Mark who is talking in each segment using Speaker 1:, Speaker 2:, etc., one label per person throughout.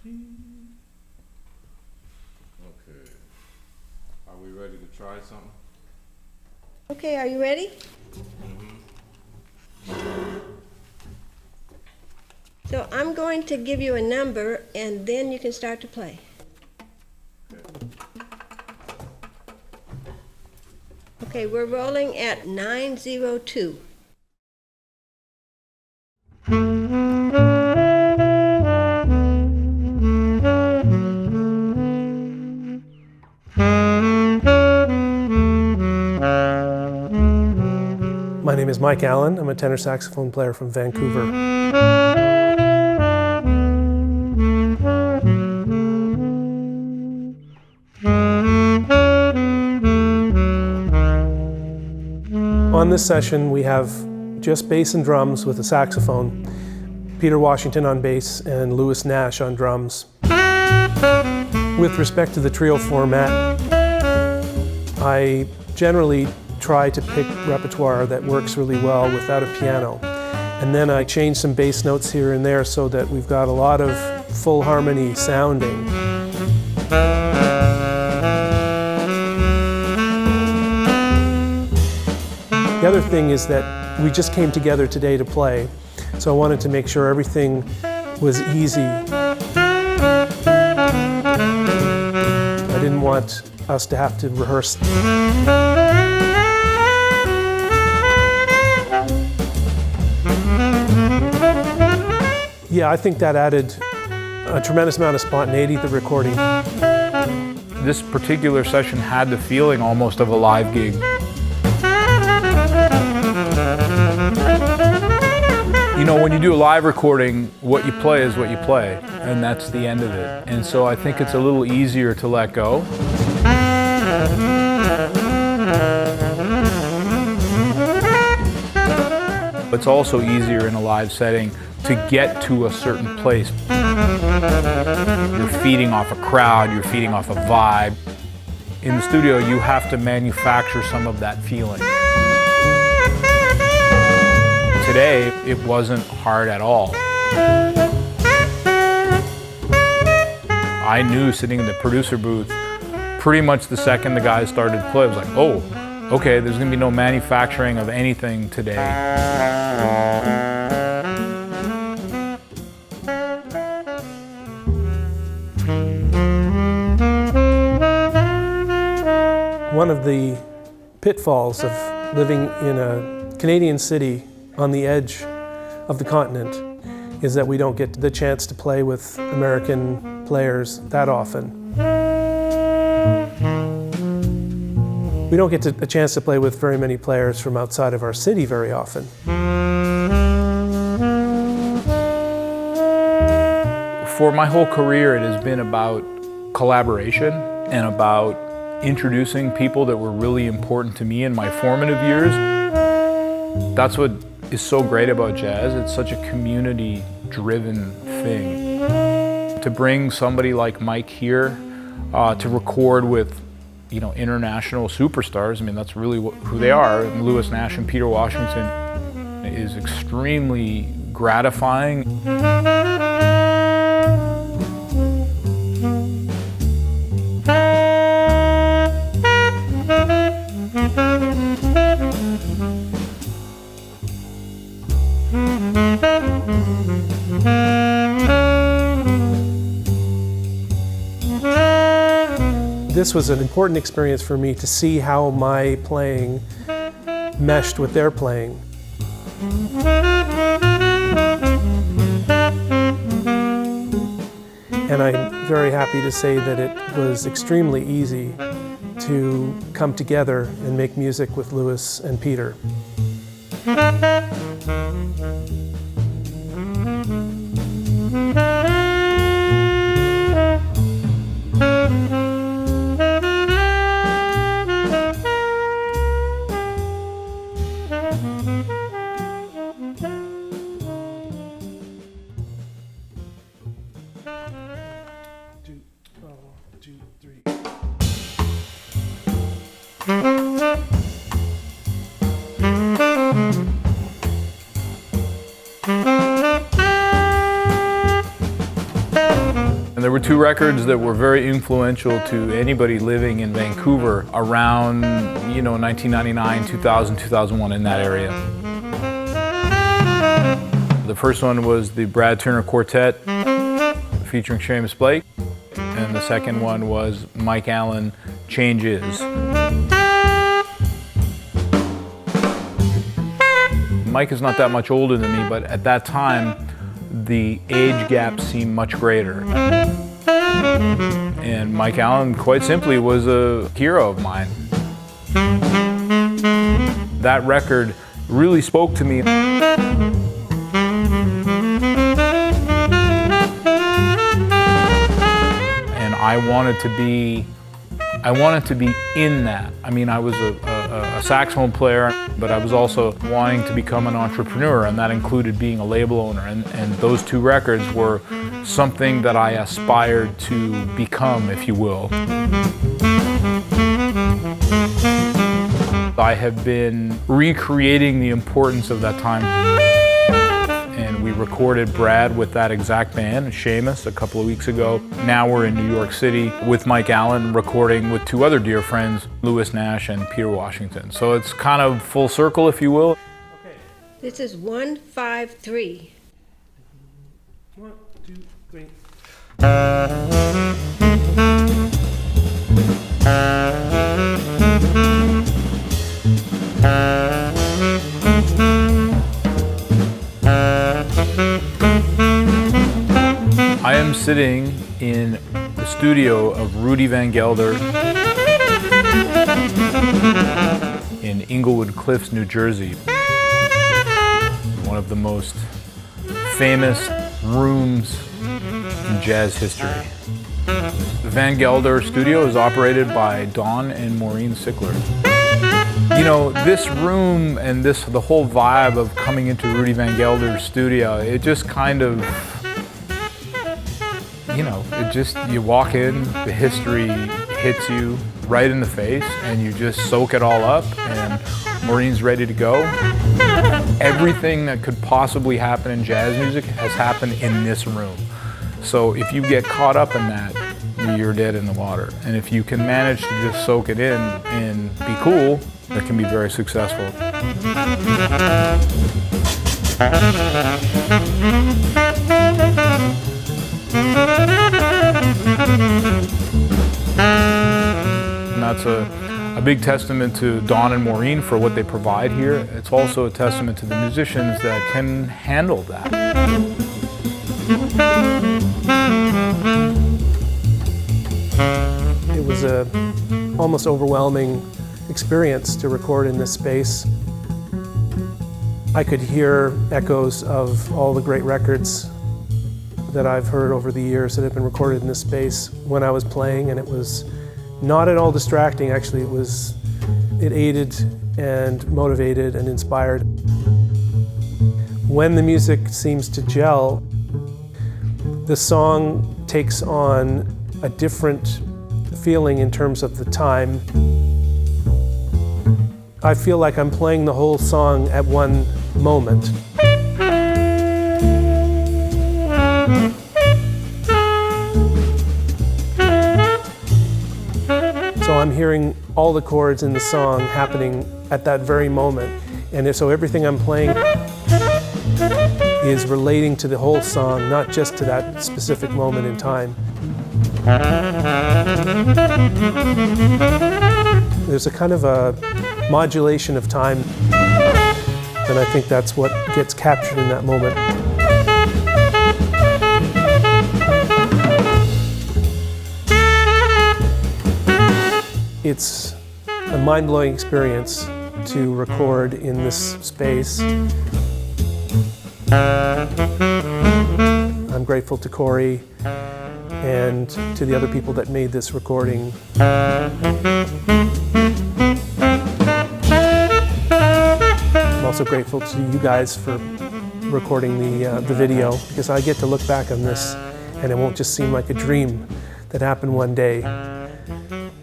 Speaker 1: Okay. Are we ready to try something?
Speaker 2: Okay, are you ready? So I'm going to give you a number, and then you can start to play. Okay, we're rolling at 902.
Speaker 3: My name is Mike Allen. I'm a tenor saxophone player from Vancouver. On this session, we have just bass and drums with a saxophone, Peter Washington on bass and Louis Nash on drums. With respect to the trio format, I generally try to pick repertoire that works really well without a piano. And then I change some bass notes here and there so that we've got a lot of full harmony sounding. The other thing is that we just came together today to play, so I wanted to make sure everything was easy. I didn't want us to have to rehearse. Yeah, I think that added a tremendous amount of spontaneity to the recording.
Speaker 4: This particular session had the feeling almost of a live gig. You know, when you do a live recording, what you play is what you play, and that's the end of it. And so I think it's a little easier to let go. It's also easier in a live setting to get to a certain place. You're feeding off a crowd, you're feeding off a vibe. In the studio, you have to manufacture some of that feeling. Today, it wasn't hard at all. I knew sitting in the producer booth, pretty much the second the guys started to play, I was like, oh, okay, there's gonna be no manufacturing of anything today.
Speaker 3: One of the pitfalls of living in a Canadian city on the edge of the continent is that we don't get the chance to play with American players that often. We don't get a chance to play with very many players from outside of our city very often.
Speaker 4: For my whole career, it has been about collaboration and about introducing people that were really important to me in my formative years. That's what is so great about jazz. It's such a community-driven thing. To bring somebody like Mike here to record with, you know, international superstars, I mean, that's really who they are. Louis Nash and Peter Washington is extremely gratifying.
Speaker 3: This was an important experience for me to see how my playing meshed with their playing. And I'm very happy to say that it was extremely easy to come together and make music with Louis and Peter.
Speaker 4: And there were two records that were very influential to anybody living in Vancouver around, 1999, 2000, 2001, in that area. The first one was the Brad Turner Quartet featuring Seamus Blake, and the second one was Mike Allen, Changes. Mike is not that much older than me, but at that time, the age gap seemed much greater. And Mike Allen, quite simply, was a hero of mine. That record really spoke to me. And I wanted to be in that. I mean, I was a saxophone player, but I was also wanting to become an entrepreneur, and that included being a label owner. And those two records were something that I aspired to become, if you will. I have been recreating the importance of that time. And we recorded Brad with that exact band, Seamus, a couple of weeks ago. Now we're in New York City with Mike Allen, recording with two other dear friends, Lewis Nash and Peter Washington. So it's kind of full circle, if you will.
Speaker 2: This is 153.
Speaker 3: 1, 2, 3.
Speaker 4: I am sitting in the studio of Rudy Van Gelder in Englewood Cliffs, New Jersey. One of the most famous rooms in jazz history. The Van Gelder studio is operated by Don and Maureen Sickler. This room and the whole vibe of coming into Rudy Van Gelder's studio, it just kind of, you walk in, the history hits you right in the face, and you just soak it all up, and Maureen's ready to go. Everything that could possibly happen in jazz music has happened in this room. So if you get caught up in that, you're dead in the water. And if you can manage to just soak it in and be cool, it can be very successful. And that's a big testament to Don and Maureen for what they provide here. It's also a testament to the musicians that can handle that.
Speaker 3: It was a almost overwhelming experience to record in this space. I could hear echoes of all the great records that I've heard over the years that have been recorded in this space when I was playing, and it was not at all distracting. Actually, it aided and motivated and inspired. When the music seems to gel, the song takes on a different feeling in terms of the time. I feel like I'm playing the whole song at one moment. So I'm hearing all the chords in the song happening at that very moment. And so everything I'm playing is relating to the whole song, not just to that specific moment in time. There's a kind of a modulation of time, and I think that's what gets captured in that moment. It's a mind-blowing experience to record in this space. I'm grateful to Corey and to the other people that made this recording. I'm also grateful to you guys for recording the video, because I get to look back on this and it won't just seem like a dream that happened one day.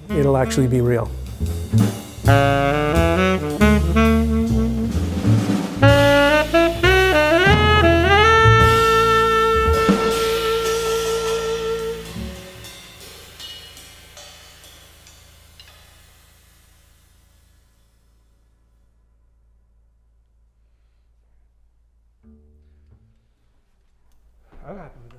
Speaker 3: It'll actually be real. I'm happy with